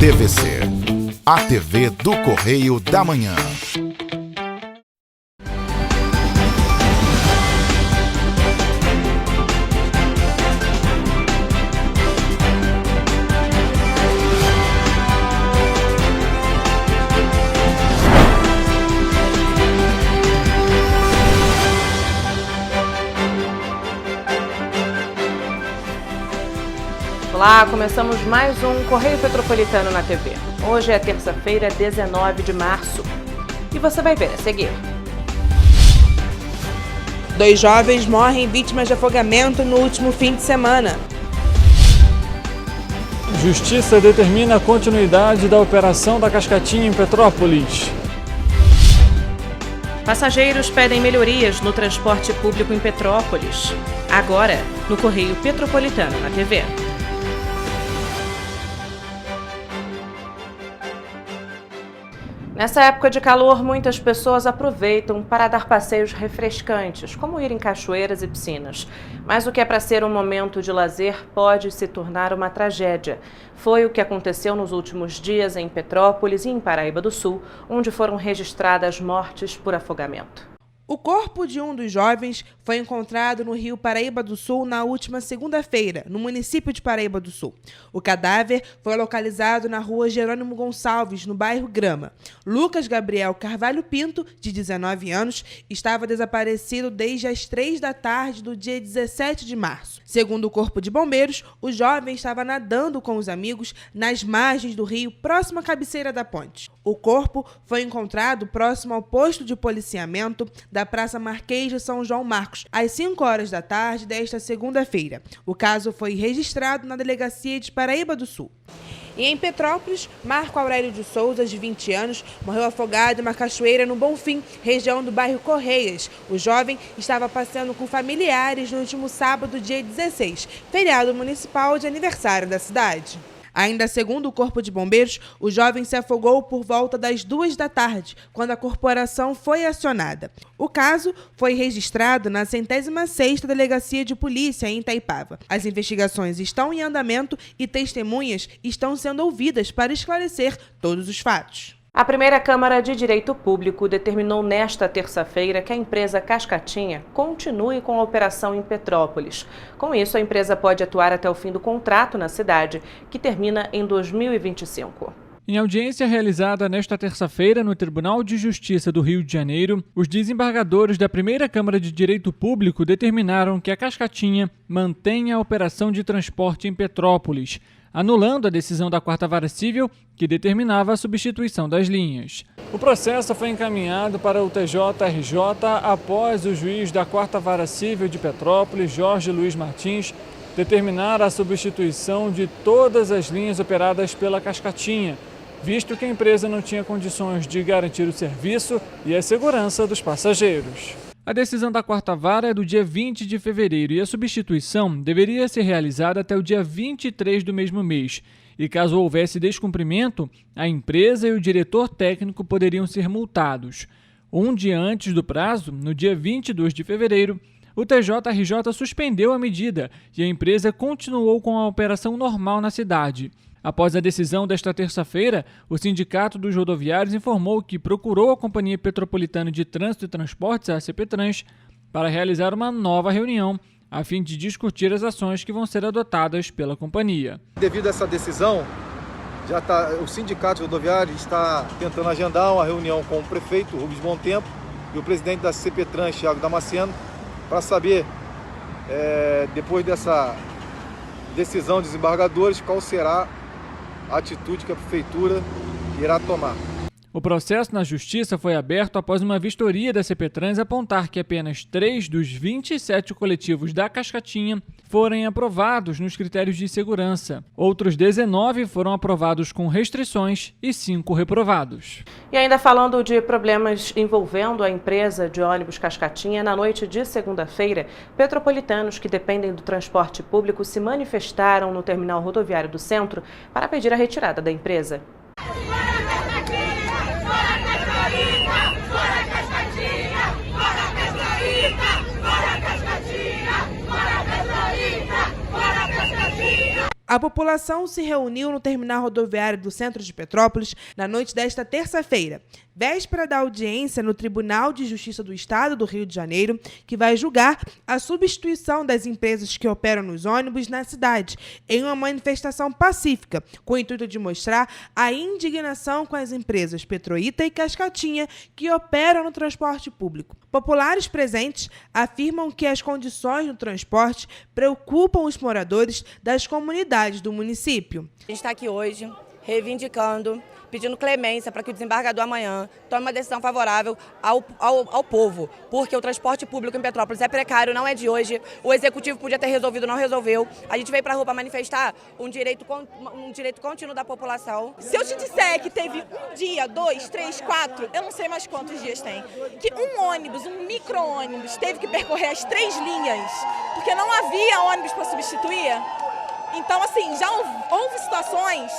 TVC, a TV do Correio da Manhã. Olá, começamos mais um Correio Petropolitano na TV. Hoje é terça-feira, 19 de março. E você vai ver a seguir. 2 jovens morrem vítimas de afogamento no último fim de semana. Justiça determina a continuidade da operação da Cascatinha em Petrópolis. Passageiros pedem melhorias no transporte público em Petrópolis. Agora, no Correio Petropolitano na TV. Nessa época de calor, muitas pessoas aproveitam para dar passeios refrescantes, como ir em cachoeiras e piscinas. Mas o que é para ser um momento de lazer pode se tornar uma tragédia. Foi o que aconteceu nos últimos dias em Petrópolis e em Paraíba do Sul, onde foram registradas mortes por afogamento. O corpo de um dos jovens foi encontrado no rio Paraíba do Sul na última segunda-feira, no município de Paraíba do Sul. O cadáver foi localizado na rua Jerônimo Gonçalves, no bairro Grama. Lucas Gabriel Carvalho Pinto, de 19 anos, estava desaparecido desde as 3 da tarde do dia 17 de março. Segundo o Corpo de Bombeiros, o jovem estava nadando com os amigos nas margens do rio, próximo à cabeceira da ponte. O corpo foi encontrado próximo ao posto de policiamento da Praça Marquês de São João Marcos, às 5 horas da tarde desta segunda-feira. O caso foi registrado na Delegacia de Paraíba do Sul. E em Petrópolis, Marco Aurélio de Souza, de 20 anos, morreu afogado em uma cachoeira no Bonfim, região do bairro Correias. O jovem estava passeando com familiares no último sábado, dia 16, feriado municipal de aniversário da cidade. Ainda segundo o Corpo de Bombeiros, o jovem se afogou por volta das 2 da tarde, quando a corporação foi acionada. O caso foi registrado na 106ª Delegacia de Polícia, em Itaipava. As investigações estão em andamento e testemunhas estão sendo ouvidas para esclarecer todos os fatos. A primeira Câmara de Direito Público determinou nesta terça-feira que a empresa Cascatinha continue com a operação em Petrópolis. Com isso, a empresa pode atuar até o fim do contrato na cidade, que termina em 2025. Em audiência realizada nesta terça-feira no Tribunal de Justiça do Rio de Janeiro, os desembargadores da primeira Câmara de Direito Público determinaram que a Cascatinha mantenha a operação de transporte em Petrópolis, anulando a decisão da 4ª Vara Civil, que determinava a substituição das linhas. O processo foi encaminhado para o TJRJ após o juiz da 4ª Vara Civil de Petrópolis, Jorge Luiz Martins, determinar a substituição de todas as linhas operadas pela Cascatinha, visto que a empresa não tinha condições de garantir o serviço e a segurança dos passageiros. A decisão da 4ª Vara é do dia 20 de fevereiro e a substituição deveria ser realizada até o dia 23 do mesmo mês. E caso houvesse descumprimento, a empresa e o diretor técnico poderiam ser multados. Um dia antes do prazo, no dia 22 de fevereiro, o TJRJ suspendeu a medida e a empresa continuou com a operação normal na cidade. Após a decisão desta terça-feira, o Sindicato dos Rodoviários informou que procurou a Companhia Petropolitana de Trânsito e Transportes, a CPTrans, para realizar uma nova reunião, a fim de discutir as ações que vão ser adotadas pela companhia. Devido a essa decisão, o Sindicato Rodoviário está tentando agendar uma reunião com o prefeito, Rubens Bontempo, e o presidente da CPTrans, Thiago Damasceno, para saber, depois dessa decisão dos desembargadores, qual será a atitude que a Prefeitura irá tomar. O processo na Justiça foi aberto após uma vistoria da CPTrans apontar que apenas 3 dos 27 coletivos da Cascatinha foram aprovados nos critérios de segurança. Outros 19 foram aprovados com restrições e 5 reprovados. E ainda falando de problemas envolvendo a empresa de ônibus Cascatinha, na noite de segunda-feira, petropolitanos que dependem do transporte público se manifestaram no terminal rodoviário do centro para pedir a retirada da empresa. A população se reuniu no terminal rodoviário do centro de Petrópolis na noite desta terça-feira, véspera da audiência no Tribunal de Justiça do Estado do Rio de Janeiro, que vai julgar a substituição das empresas que operam nos ônibus na cidade, em uma manifestação pacífica, com o intuito de mostrar a indignação com as empresas Petroita e Cascatinha que operam no transporte público. Populares presentes afirmam que as condições no transporte preocupam os moradores das comunidades do município. A gente está aqui hoje reivindicando, pedindo clemência para que o desembargador amanhã tome uma decisão favorável ao povo, porque o transporte público em Petrópolis é precário, não é de hoje, o executivo podia ter resolvido, não resolveu. A gente veio para a rua para manifestar um direito contínuo da população. Se eu te disser que teve um dia, 2, 3, 4, eu não sei mais quantos dias tem, que um ônibus, um micro-ônibus, teve que percorrer as 3 linhas, porque não havia ônibus para substituir. Então, assim, já houve situações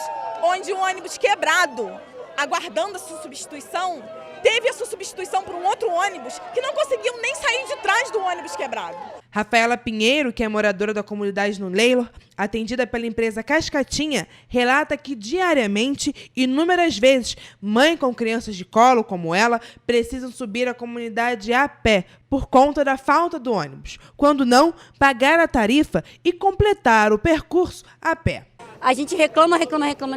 onde um ônibus quebrado, aguardando a sua substituição, teve a sua substituição por um outro ônibus que não conseguiam nem sair de trás do ônibus quebrado. Rafaela Pinheiro, que é moradora da comunidade no Leilor, atendida pela empresa Cascatinha, relata que diariamente, inúmeras vezes, mães com crianças de colo, como ela, precisam subir a comunidade a pé por conta da falta do ônibus. Quando não, pagar a tarifa e completar o percurso a pé. A gente reclama,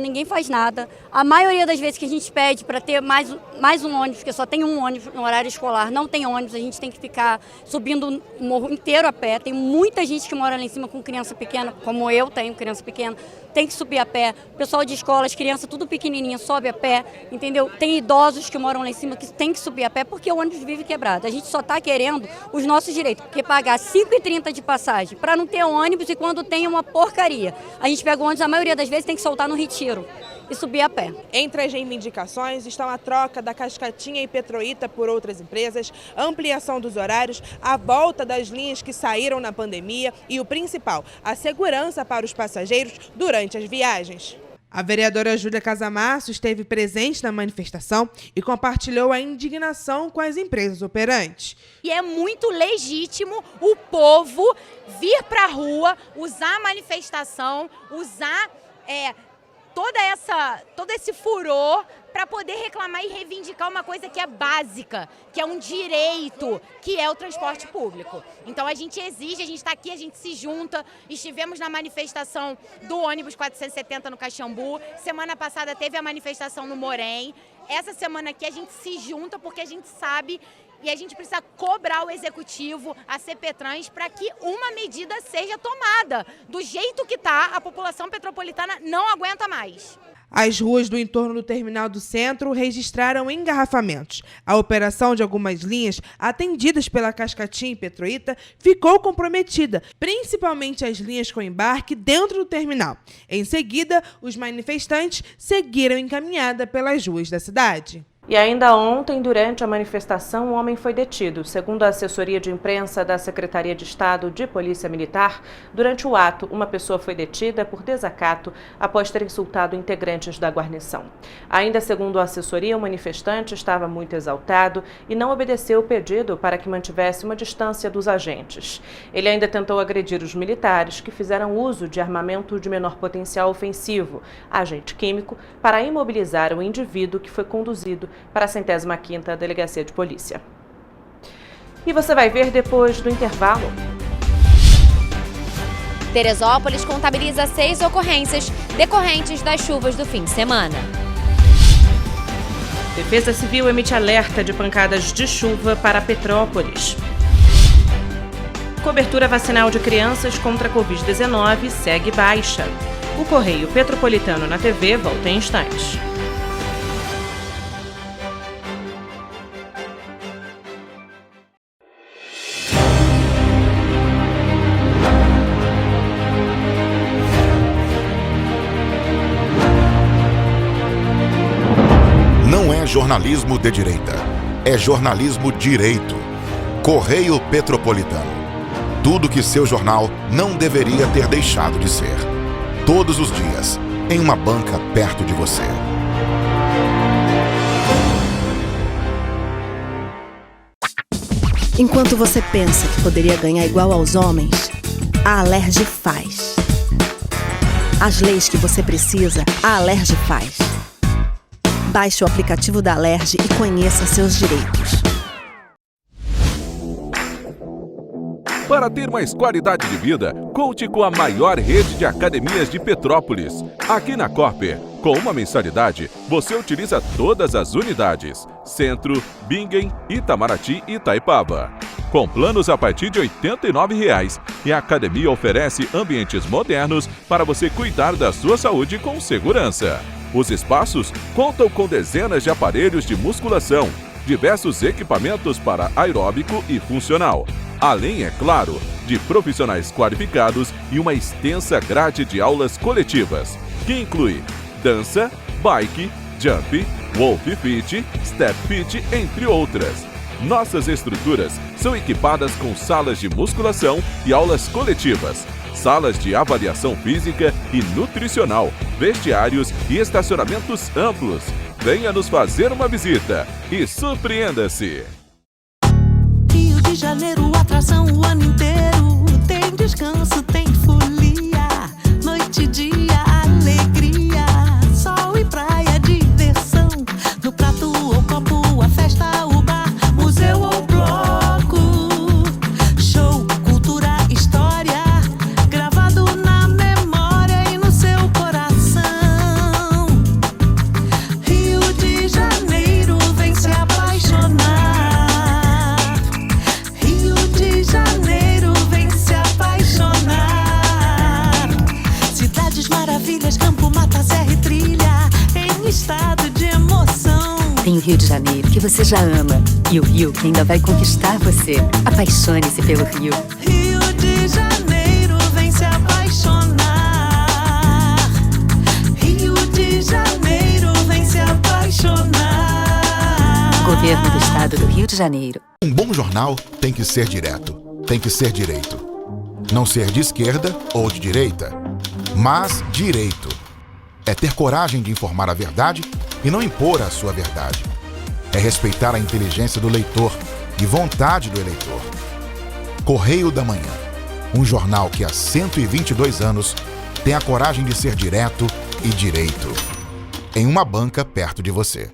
ninguém faz nada. A maioria das vezes que a gente pede para ter mais um ônibus, porque só tem um ônibus no horário escolar, não tem ônibus, a gente tem que ficar subindo o morro inteiro a pé. Tem muita gente que mora lá em cima com criança pequena, como eu tenho criança pequena, tem que subir a pé. O pessoal de escola, as crianças tudo pequenininha, sobe a pé, entendeu? Tem idosos que moram lá em cima que tem que subir a pé porque o ônibus vive quebrado. A gente só está querendo os nossos direitos, porque pagar R$ 5,30 de passagem para não ter ônibus e quando tem uma porcaria. A gente pega o ônibus, a maioria das vezes tem que soltar no Retiro e subir a pé. Entre as reivindicações estão a troca da Cascatinha e Petroita por outras empresas, ampliação dos horários, a volta das linhas que saíram na pandemia e o principal, a segurança para os passageiros durante as viagens. A vereadora Júlia Casamasso esteve presente na manifestação e compartilhou a indignação com as empresas operantes. E é muito legítimo o povo vir para a rua, usar a manifestação, usar todo esse furor para poder reclamar e reivindicar uma coisa que é básica, que é um direito, que é o transporte público. Então a gente exige, a gente está aqui, a gente se junta, estivemos na manifestação do ônibus 470 no Caxambu, semana passada teve a manifestação no Morém, essa semana aqui a gente se junta porque a gente sabe e a gente precisa cobrar o executivo, a CPTrans, para que uma medida seja tomada. Do jeito que está, a população petropolitana não aguenta mais. As ruas do entorno do terminal do centro registraram engarrafamentos. A operação de algumas linhas atendidas pela Cascatinha e Petroita ficou comprometida, principalmente as linhas com embarque dentro do terminal. Em seguida, os manifestantes seguiram encaminhada pelas ruas da cidade. E ainda ontem, durante a manifestação, um homem foi detido. Segundo a assessoria de imprensa da Secretaria de Estado de Polícia Militar, durante o ato, uma pessoa foi detida por desacato após ter insultado integrantes da guarnição. Ainda segundo a assessoria, o manifestante estava muito exaltado e não obedeceu o pedido para que mantivesse uma distância dos agentes. Ele ainda tentou agredir os militares, que fizeram uso de armamento de menor potencial ofensivo, agente químico, para imobilizar o indivíduo que foi conduzido para a 105ª Delegacia de Polícia. E você vai ver depois do intervalo. Teresópolis contabiliza 6 ocorrências decorrentes das chuvas do fim de semana. Defesa Civil emite alerta de pancadas de chuva para Petrópolis. Cobertura vacinal de crianças contra a Covid-19 segue baixa. O Correio Petropolitano na TV volta em instantes. Não é jornalismo de direita, é jornalismo direito. Correio Petropolitano. Tudo que seu jornal não deveria ter deixado de ser. Todos os dias, em uma banca perto de você. Enquanto você pensa que poderia ganhar igual aos homens, a Alerj faz. As leis que você precisa, a Alerj faz. Baixe o aplicativo da Alerj e conheça seus direitos. Para ter mais qualidade de vida, conte com a maior rede de academias de Petrópolis. Aqui na Corper, com uma mensalidade, você utiliza todas as unidades: Centro, Bingen, Itamaraty e Itaipava. Com planos a partir de R$ 89,00, e a academia oferece ambientes modernos para você cuidar da sua saúde com segurança. Os espaços contam com dezenas de aparelhos de musculação, diversos equipamentos para aeróbico e funcional, além, é claro, de profissionais qualificados e uma extensa grade de aulas coletivas, que inclui dança, bike, jump, wolf fit, step fit, entre outras. Nossas estruturas são equipadas com salas de musculação e aulas coletivas, salas de avaliação física e nutricional, vestiários e estacionamentos amplos. Venha nos fazer uma visita e surpreenda-se! Rio de Janeiro, atração o ano inteiro. Tem descanso, tem folia, noite e dia, alegria, sol e praia, diversão. No prato ou copo, a festa, o bar, museu ou bloco. Show, cultura, história, gravado na memória e no seu coração. Rio de Janeiro, vem se apaixonar. Maravilhas, campo, mata, serra e trilha, em estado de emoção. Tem o Rio de Janeiro, que você já ama, e o Rio, que ainda vai conquistar você. Apaixone-se pelo Rio. Rio de Janeiro, vem se apaixonar. Rio de Janeiro, vem se apaixonar. Governo do Estado do Rio de Janeiro. Um bom jornal tem que ser direto, tem que ser direito. Não ser de esquerda ou de direita, mas direito. É ter coragem de informar a verdade e não impor a sua verdade. É respeitar a inteligência do leitor e vontade do eleitor. Correio da Manhã, um jornal que há 122 anos tem a coragem de ser direto e direito. Em uma banca perto de você.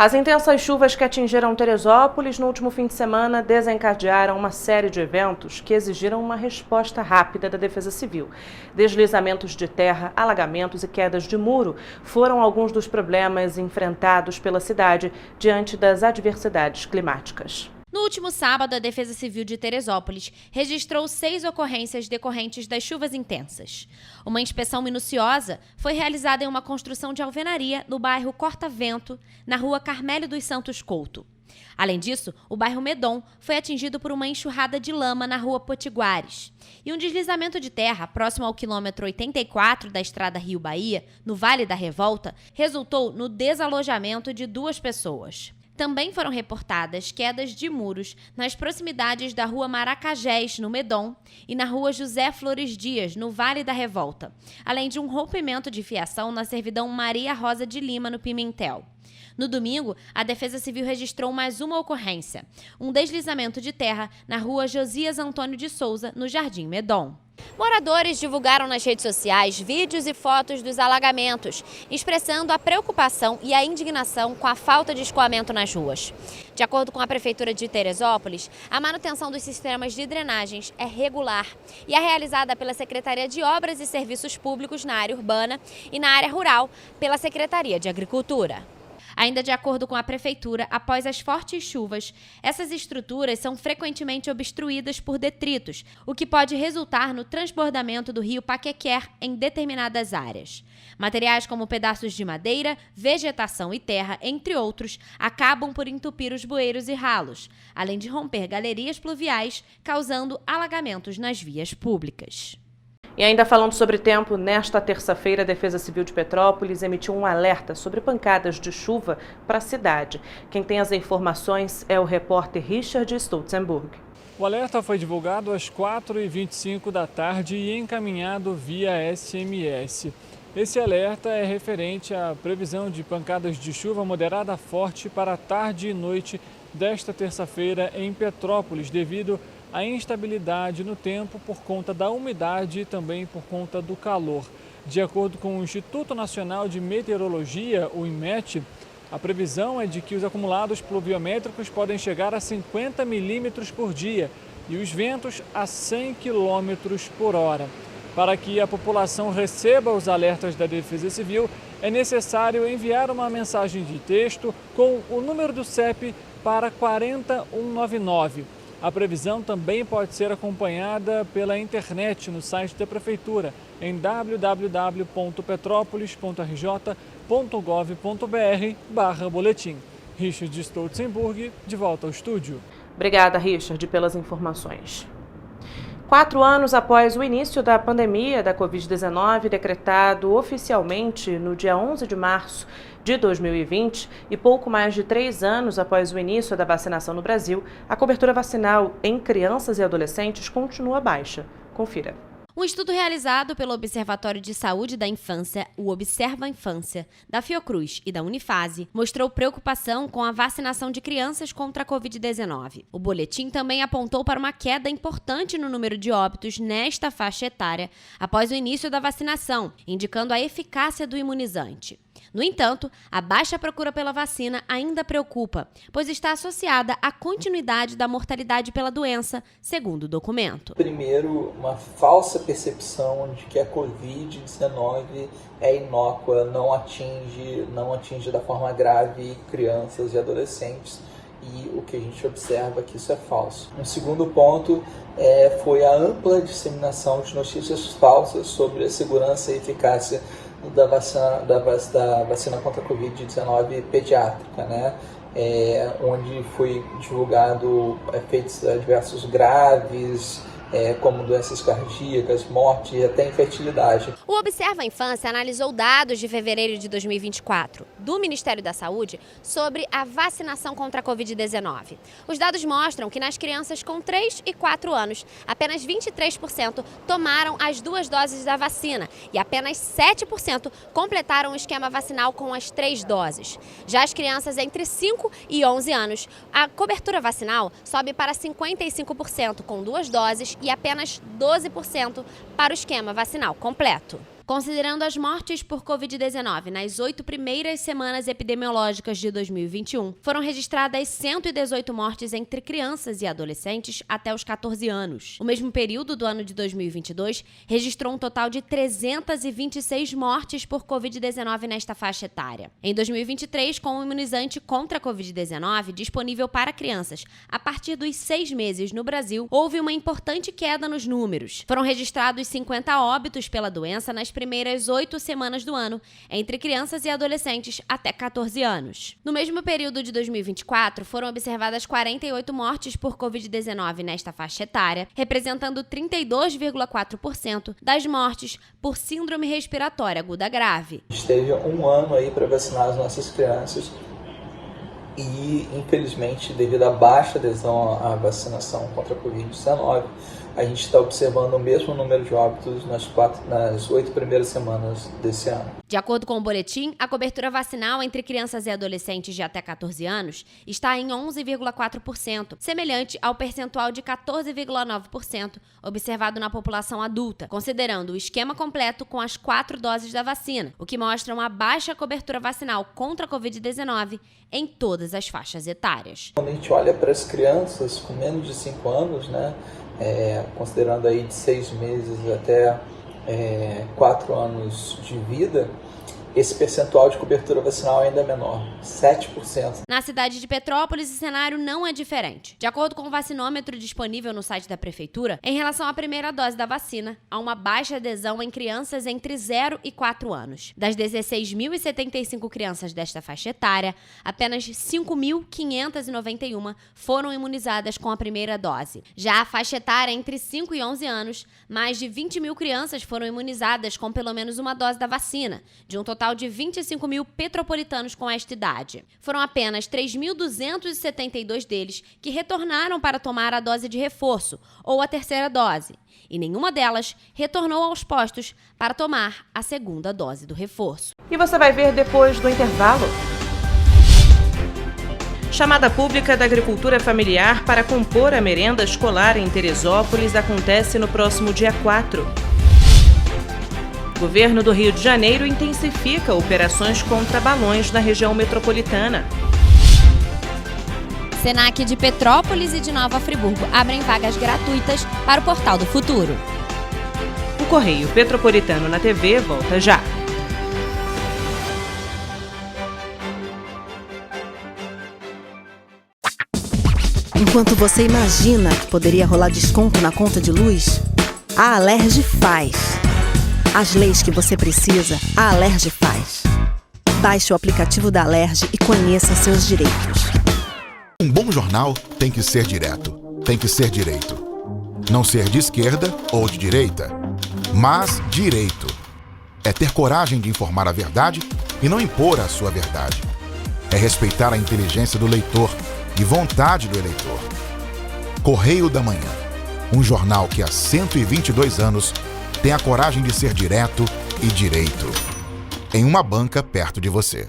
As intensas chuvas que atingiram Teresópolis no último fim de semana desencadearam uma série de eventos que exigiram uma resposta rápida da Defesa Civil. Deslizamentos de terra, alagamentos e quedas de muro foram alguns dos problemas enfrentados pela cidade diante das adversidades climáticas. No último sábado, a Defesa Civil de Teresópolis registrou 6 ocorrências decorrentes das chuvas intensas. Uma inspeção minuciosa foi realizada em uma construção de alvenaria no bairro Corta Vento, na rua Carmélio dos Santos Couto. Além disso, o bairro Medon foi atingido por uma enxurrada de lama na rua Potiguares. E um deslizamento de terra próximo ao quilômetro 84 da estrada Rio-Bahia, no Vale da Revolta, resultou no desalojamento de 2 pessoas. Também foram reportadas quedas de muros nas proximidades da rua Maracajés, no Medon, e na rua José Flores Dias, no Vale da Revolta, além de um rompimento de fiação na servidão Maria Rosa de Lima, no Pimentel. No domingo, a Defesa Civil registrou mais uma ocorrência, um deslizamento de terra na rua Josias Antônio de Souza, no Jardim Medon. Moradores divulgaram nas redes sociais vídeos e fotos dos alagamentos, expressando a preocupação e a indignação com a falta de escoamento nas ruas. De acordo com a Prefeitura de Teresópolis, a manutenção dos sistemas de drenagens é regular e é realizada pela Secretaria de Obras e Serviços Públicos na área urbana e na área rural pela Secretaria de Agricultura. Ainda de acordo com a Prefeitura, após as fortes chuvas, essas estruturas são frequentemente obstruídas por detritos, o que pode resultar no transbordamento do rio Paquequer em determinadas áreas. Materiais como pedaços de madeira, vegetação e terra, entre outros, acabam por entupir os bueiros e ralos, além de romper galerias pluviais, causando alagamentos nas vias públicas. E ainda falando sobre tempo, nesta terça-feira a Defesa Civil de Petrópolis emitiu um alerta sobre pancadas de chuva para a cidade. Quem tem as informações é o repórter Richard Stutzenburg. O alerta foi divulgado às 4h25 da tarde e encaminhado via SMS. Esse alerta é referente à previsão de pancadas de chuva moderada a forte para a tarde e noite desta terça-feira em Petrópolis, devido à instabilidade no tempo por conta da umidade e também por conta do calor. De acordo com o Instituto Nacional de Meteorologia, o INMET, a previsão é de que os acumulados pluviométricos podem chegar a 50 milímetros por dia e os ventos a 100 quilômetros por hora. Para que a população receba os alertas da Defesa Civil, é necessário enviar uma mensagem de texto com o número do CEP para 40199. A previsão também pode ser acompanhada pela internet no site da Prefeitura, em www.petrópolis.rj.gov.br/boletim. Richard Stolzenburg, de volta ao estúdio. Obrigada, Richard, pelas informações. 4 anos após o início da pandemia da Covid-19, decretado oficialmente no dia 11 de março de 2020, e pouco mais de 3 anos após o início da vacinação no Brasil, a cobertura vacinal em crianças e adolescentes continua baixa. Confira. Um estudo realizado pelo Observatório de Saúde da Infância, o Observa Infância, da Fiocruz e da Unifase, mostrou preocupação com a vacinação de crianças contra a Covid-19. O boletim também apontou para uma queda importante no número de óbitos nesta faixa etária após o início da vacinação, indicando a eficácia do imunizante. No entanto, a baixa procura pela vacina ainda preocupa, pois está associada à continuidade da mortalidade pela doença, segundo o documento. Primeiro, uma falsa percepção de que a Covid-19 é inócua, não atinge da forma grave crianças e adolescentes, e o que a gente observa é que isso é falso. Um segundo ponto foi a ampla disseminação de notícias falsas sobre a segurança e eficácia da vacina contra a Covid-19 pediátrica, né? Onde foi divulgado efeitos adversos graves, como doenças cardíacas, morte e até infertilidade. O Observa Infância analisou dados de fevereiro de 2024 do Ministério da Saúde sobre a vacinação contra a Covid-19. Os dados mostram que nas crianças com 3 e 4 anos, apenas 23% tomaram as 2 doses da vacina e apenas 7% completaram o esquema vacinal com as 3 doses. Já as crianças entre 5 e 11 anos, a cobertura vacinal sobe para 55% com 2 doses e apenas 12% para o esquema vacinal completo. Considerando as mortes por Covid-19 nas 8 primeiras semanas epidemiológicas de 2021, foram registradas 118 mortes entre crianças e adolescentes até os 14 anos. O mesmo período do ano de 2022 registrou um total de 326 mortes por Covid-19 nesta faixa etária. Em 2023, com o imunizante contra a Covid-19 disponível para crianças a partir dos 6 meses no Brasil, houve uma importante queda nos números. Foram registrados 50 óbitos pela doença nas primeiras 8 semanas do ano, entre crianças e adolescentes até 14 anos. No mesmo período de 2024, foram observadas 48 mortes por Covid-19 nesta faixa etária, representando 32,4% das mortes por síndrome respiratória aguda grave. Esteve 1 ano aí para vacinar as nossas crianças e, infelizmente, devido à baixa adesão à vacinação contra a Covid-19, a gente está observando o mesmo número de óbitos nas 8 primeiras semanas desse ano. De acordo com o boletim, a cobertura vacinal entre crianças e adolescentes de até 14 anos está em 11,4%, semelhante ao percentual de 14,9% observado na população adulta, considerando o esquema completo com as 4 doses da vacina, o que mostra uma baixa cobertura vacinal contra a Covid-19 em todas as faixas etárias. Quando a gente olha para as crianças com menos de 5 anos, né, considerando aí de 6 meses até 4 anos de vida, esse percentual de cobertura vacinal ainda é menor, 7%. Na cidade de Petrópolis, o cenário não é diferente. De acordo com o vacinômetro disponível no site da Prefeitura, em relação à primeira dose da vacina, há uma baixa adesão em crianças entre 0 e 4 anos. Das 16.075 crianças desta faixa etária, apenas 5.591 foram imunizadas com a primeira dose. Já a faixa etária entre 5 e 11 anos, mais de 20 mil crianças foram imunizadas com pelo menos uma dose da vacina, de um total total de 25 mil petropolitanos com esta idade. Foram apenas 3.272 deles que retornaram para tomar a dose de reforço, ou a terceira dose, e nenhuma delas retornou aos postos para tomar a segunda dose do reforço. E você vai ver depois do intervalo. Chamada pública da agricultura familiar para compor a merenda escolar em Teresópolis acontece no próximo dia 4. O governo do Rio de Janeiro intensifica operações contra balões na região metropolitana. Senac de Petrópolis e de Nova Friburgo abrem vagas gratuitas para o Portal do Futuro. O Correio Petropolitano na TV volta já. Enquanto você imagina que poderia rolar desconto na conta de luz, a Alerj faz. As leis que você precisa, a Alerj faz. Baixe o aplicativo da Alerj e conheça seus direitos. Um bom jornal tem que ser direto, tem que ser direito. Não ser de esquerda ou de direita, mas direito. É ter coragem de informar a verdade e não impor a sua verdade. É respeitar a inteligência do leitor e vontade do eleitor. Correio da Manhã, um jornal que há 122 anos tem a coragem de ser direto e direito. Em uma banca perto de você.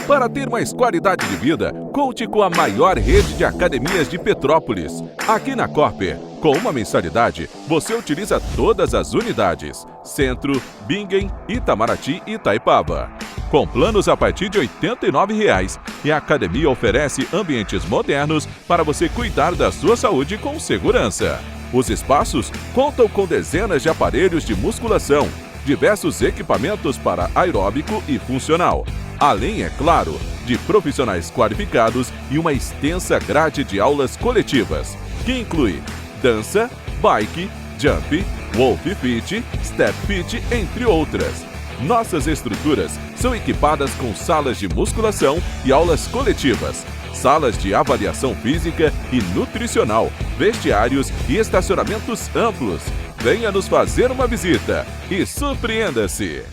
Para ter mais qualidade de vida, conte com a maior rede de academias de Petrópolis. Aqui na Corper, com uma mensalidade, você utiliza todas as unidades: Centro, Bingen, Itamaraty e Itaipava. Com planos a partir de R$ 89,00, e a academia oferece ambientes modernos para você cuidar da sua saúde com segurança. Os espaços contam com dezenas de aparelhos de musculação, diversos equipamentos para aeróbico e funcional, além, é claro, de profissionais qualificados e uma extensa grade de aulas coletivas, que inclui dança, bike, jump, wolf fit, step fit, entre outras. Nossas estruturas são equipadas com salas de musculação e aulas coletivas, salas de avaliação física e nutricional, vestiários e estacionamentos amplos. Venha nos fazer uma visita e surpreenda-se!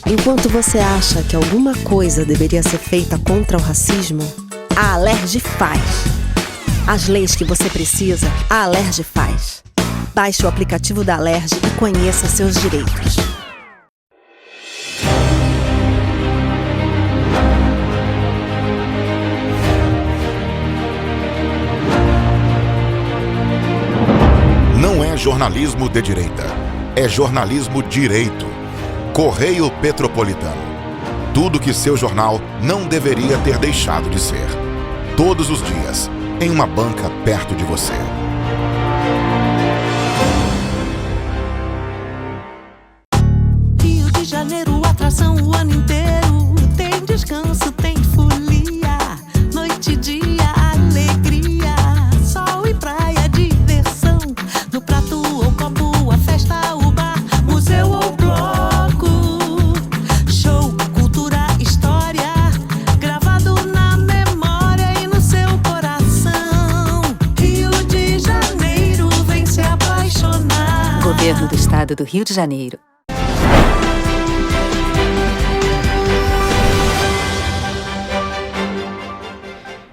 Enquanto você acha que alguma coisa deveria ser feita contra o racismo, a Alerj faz. As leis que você precisa, a Alerj faz. Baixe o aplicativo da Alerj e conheça seus direitos. Não é jornalismo de direita, é jornalismo direito. Correio Petropolitano. Tudo que seu jornal não deveria ter deixado de ser. Todos os dias, em uma banca perto de você. Rio de Janeiro, atração o ano inteiro. Tem descanso, tem folia. Noite e dia, alegria. Sol e praia, diversão. No prato ou copo, a festa, o bar, museu ou bloco. Show, cultura, história. Gravado na memória e no seu coração. Rio de Janeiro, vem se apaixonar. Governo do Estado do Rio de Janeiro.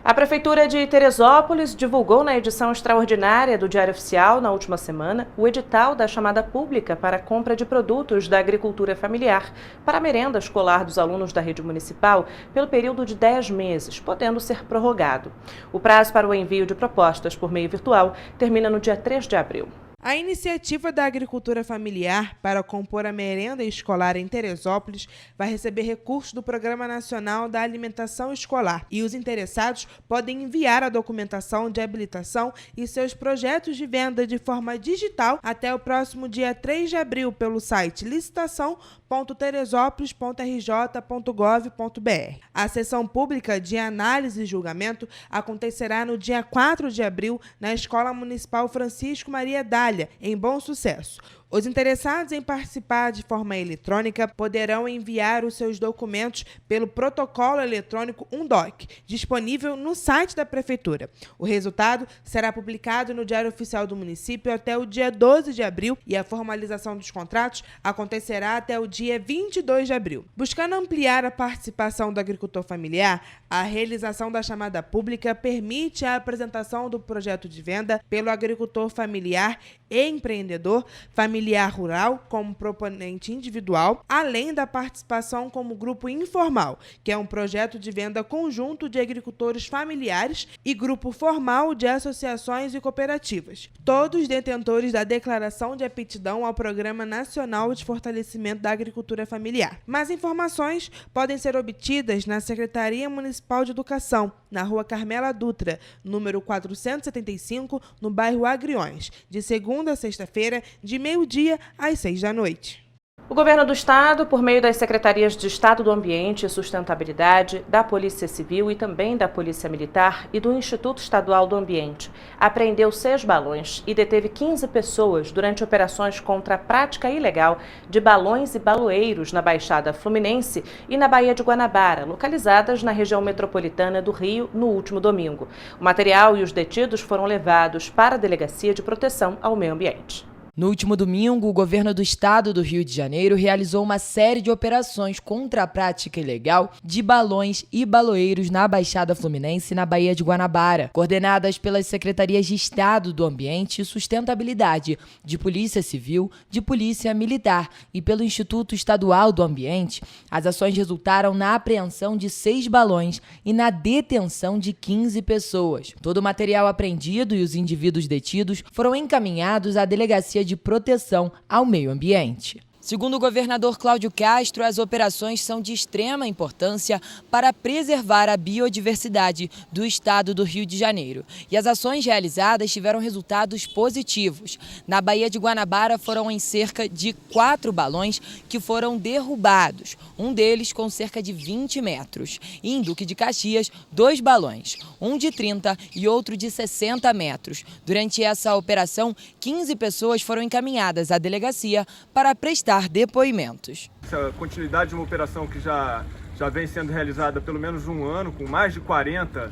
A Prefeitura de Teresópolis divulgou na edição extraordinária do Diário Oficial, na última semana, o edital da chamada pública para a compra de produtos da agricultura familiar para a merenda escolar dos alunos da rede municipal pelo período de 10 meses, podendo ser prorrogado. O prazo para o envio de propostas por meio virtual termina no dia 3 de abril. A iniciativa da agricultura familiar para compor a merenda escolar em Teresópolis vai receber recursos do Programa Nacional da Alimentação Escolar e os interessados podem enviar a documentação de habilitação e seus projetos de venda de forma digital até o próximo dia 3 de abril pelo site licitação.teresópolis.rj.gov.br. A sessão pública de análise e julgamento acontecerá no dia 4 de abril na Escola Municipal Francisco Maria Dália, em Bom Sucesso. Os interessados em participar de forma eletrônica poderão enviar os seus documentos pelo protocolo eletrônico UNDOC, disponível no site da Prefeitura. O resultado será publicado no Diário Oficial do Município até o dia 12 de abril e a formalização dos contratos acontecerá até o dia 22 de abril. Buscando ampliar a participação do agricultor familiar, a realização da chamada pública permite a apresentação do projeto de venda pelo agricultor familiar e empreendedor familiar rural como proponente individual, além da participação como grupo informal, que é um projeto de venda conjunto de agricultores familiares, e grupo formal de associações e cooperativas, todos detentores da declaração de aptidão ao Programa Nacional de Fortalecimento da Agricultura Familiar. Mais informações podem ser obtidas na Secretaria Municipal de Educação, na Rua Carmela Dutra, número 475, no bairro Agriões, de segunda a sexta-feira, de meio-dia às 6 da noite. O Governo do Estado, por meio das Secretarias de Estado do Ambiente e Sustentabilidade, da Polícia Civil e também da Polícia Militar e do Instituto Estadual do Ambiente, apreendeu 6 balões e deteve 15 pessoas durante operações contra a prática ilegal de balões e baloeiros na Baixada Fluminense e na Baía de Guanabara, localizadas na região metropolitana do Rio no último domingo. O material e os detidos foram levados para a Delegacia de Proteção ao Meio Ambiente. No último domingo, o governo do estado do Rio de Janeiro realizou uma série de operações contra a prática ilegal de balões e baloeiros na Baixada Fluminense e na Baía de Guanabara, coordenadas pelas Secretarias de Estado do Ambiente e Sustentabilidade, de Polícia Civil, de Polícia Militar e pelo Instituto Estadual do Ambiente. As ações resultaram na apreensão de 6 balões e na detenção de 15 pessoas. Todo o material apreendido e os indivíduos detidos foram encaminhados à Delegacia de Proteção ao Meio Ambiente. Segundo o governador Cláudio Castro, as operações são de extrema importância para preservar a biodiversidade do estado do Rio de Janeiro. E as ações realizadas tiveram resultados positivos. Na Baía de Guanabara foram em cerca de 4 balões que foram derrubados, um deles com cerca de 20 metros. E em Duque de Caxias, 2 balões, um de 30 e outro de 60 metros. Durante essa operação, 15 pessoas foram encaminhadas à delegacia para prestar depoimentos. Essa continuidade de uma operação que já vem sendo realizada há pelo menos um ano, com mais de 40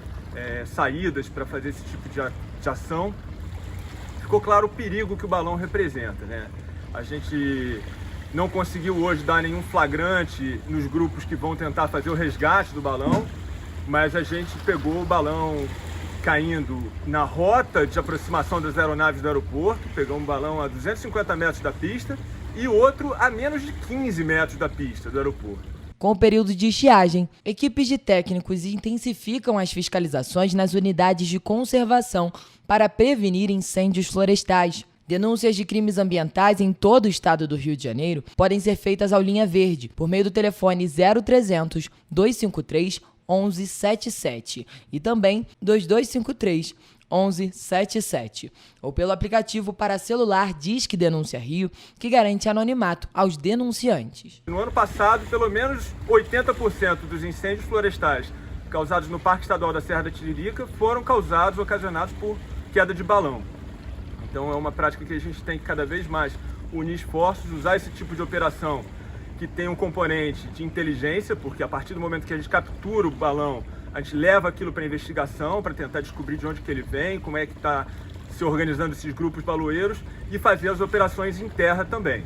saídas para fazer esse tipo de ação, ficou claro o perigo que o balão representa, né? A gente não conseguiu hoje dar nenhum flagrante nos grupos que vão tentar fazer o resgate do balão, mas a gente pegou o balão caindo na rota de aproximação das aeronaves do aeroporto, pegou um balão a 250 metros da pista e outro a menos de 15 metros da pista do aeroporto. Com o período de estiagem, equipes de técnicos intensificam as fiscalizações nas unidades de conservação para prevenir incêndios florestais. Denúncias de crimes ambientais em todo o estado do Rio de Janeiro podem ser feitas ao Linha Verde, por meio do telefone 0300 253 1177 e também 2253 1177, ou pelo aplicativo para celular Disque Denúncia Rio, que garante anonimato aos denunciantes. No ano passado, pelo menos 80% dos incêndios florestais causados no Parque Estadual da Serra da Tiririca foram ocasionados por queda de balão. Então é uma prática que a gente tem que cada vez mais unir esforços, usar esse tipo de operação que tem um componente de inteligência, porque a partir do momento que a gente captura o balão, a gente leva aquilo para investigação, para tentar descobrir de onde que ele vem, como é que está se organizando esses grupos baloeiros e fazer as operações em terra também.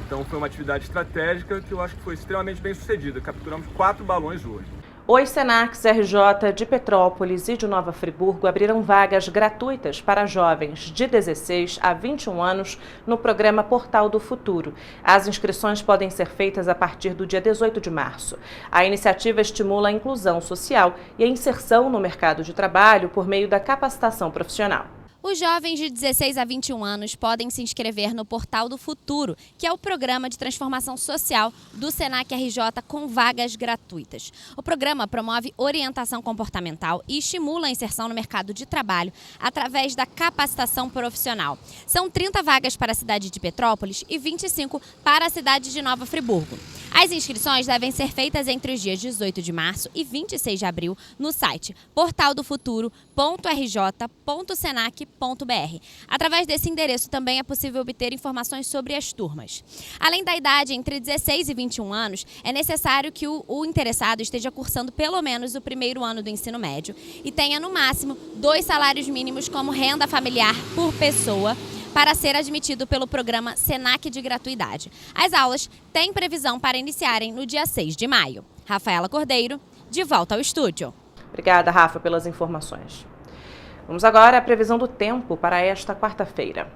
Então foi uma atividade estratégica que eu acho que foi extremamente bem sucedida. Capturamos 4 balões hoje. Os Senacs RJ de Petrópolis e de Nova Friburgo abriram vagas gratuitas para jovens de 16 a 21 anos no programa Portal do Futuro. As inscrições podem ser feitas a partir do dia 18 de março. A iniciativa estimula a inclusão social e a inserção no mercado de trabalho por meio da capacitação profissional. Os jovens de 16 a 21 anos podem se inscrever no Portal do Futuro, que é o programa de transformação social do Senac RJ com vagas gratuitas. O programa promove orientação comportamental e estimula a inserção no mercado de trabalho através da capacitação profissional. São 30 vagas para a cidade de Petrópolis e 25 para a cidade de Nova Friburgo. As inscrições devem ser feitas entre os dias 18 de março e 26 de abril no site portaldofuturo.rj.senac.br. Através desse endereço também é possível obter informações sobre as turmas. Além da idade entre 16 e 21 anos, é necessário que o interessado esteja cursando pelo menos o primeiro ano do ensino médio e tenha no máximo 2 salários mínimos como renda familiar por pessoa para ser admitido pelo programa SENAC de gratuidade. As aulas têm previsão para iniciarem no dia 6 de maio. Rafaela Cordeiro, de volta ao estúdio. Obrigada, Rafa, pelas informações. Vamos agora à previsão do tempo para esta quarta-feira.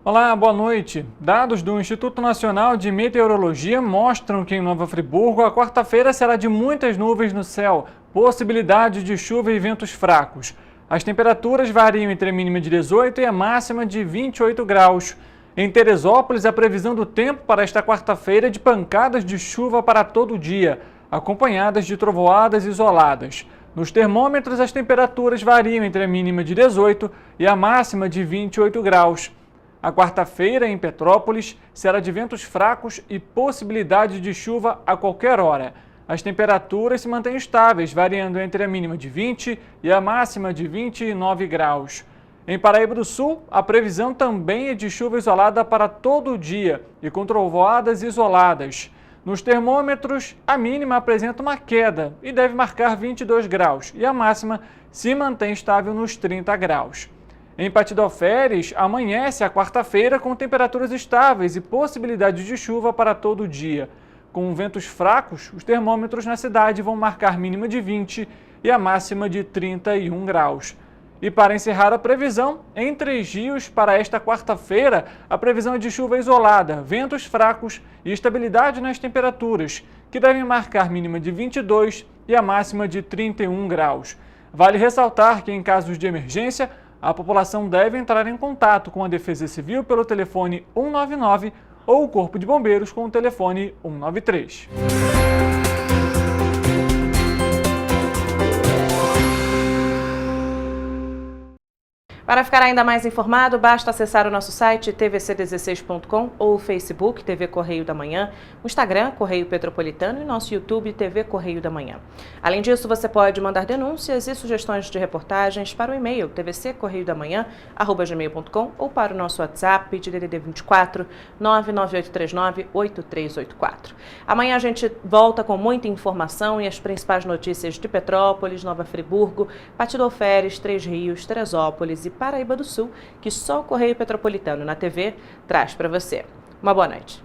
Olá, boa noite. Dados do Instituto Nacional de Meteorologia mostram que em Nova Friburgo a quarta-feira será de muitas nuvens no céu, possibilidade de chuva e ventos fracos. As temperaturas variam entre a mínima de 18 e a máxima de 28 graus. Em Teresópolis, a previsão do tempo para esta quarta-feira é de pancadas de chuva para todo o dia, acompanhadas de trovoadas isoladas. Nos termômetros, as temperaturas variam entre a mínima de 18 e a máxima de 28 graus. A quarta-feira, em Petrópolis, será de ventos fracos e possibilidade de chuva a qualquer hora. As temperaturas se mantêm estáveis, variando entre a mínima de 20 e a máxima de 29 graus. Em Paraíba do Sul, a previsão também é de chuva isolada para todo o dia e com trovoadas isoladas. Nos termômetros, a mínima apresenta uma queda e deve marcar 22 graus e a máxima se mantém estável nos 30 graus. Em Patidoféres, amanhece a quarta-feira com temperaturas estáveis e possibilidade de chuva para todo o dia. Com ventos fracos, os termômetros na cidade vão marcar mínima de 20 e a máxima de 31 graus. E para encerrar a previsão, em Três Rios, para esta quarta-feira, a previsão é de chuva isolada, ventos fracos e estabilidade nas temperaturas, que devem marcar mínima de 22 e a máxima de 31 graus. Vale ressaltar que, em casos de emergência, a população deve entrar em contato com a Defesa Civil pelo telefone 199 ou o Corpo de Bombeiros com o telefone 193. Para ficar ainda mais informado, basta acessar o nosso site tvc16.com ou o Facebook TV Correio da Manhã, o Instagram Correio Petropolitano e nosso YouTube TV Correio da Manhã. Além disso, você pode mandar denúncias e sugestões de reportagens para o e-mail tvccorreiodamanhã@gmail.com ou para o nosso WhatsApp de DDD 24 99839 8384. Amanhã a gente volta com muita informação e as principais notícias de Petrópolis, Nova Friburgo, Patidoféres, Três Rios, Teresópolis e Paraíba do Sul, que só o Correio Petropolitano na TV traz para você. Uma boa noite.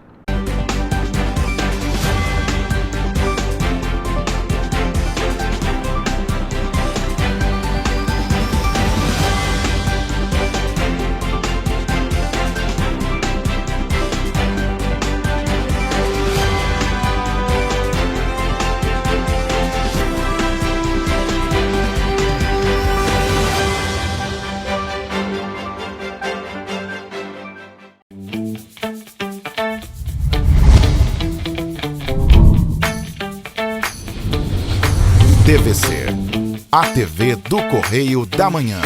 TVC, a TV do Correio da Manhã.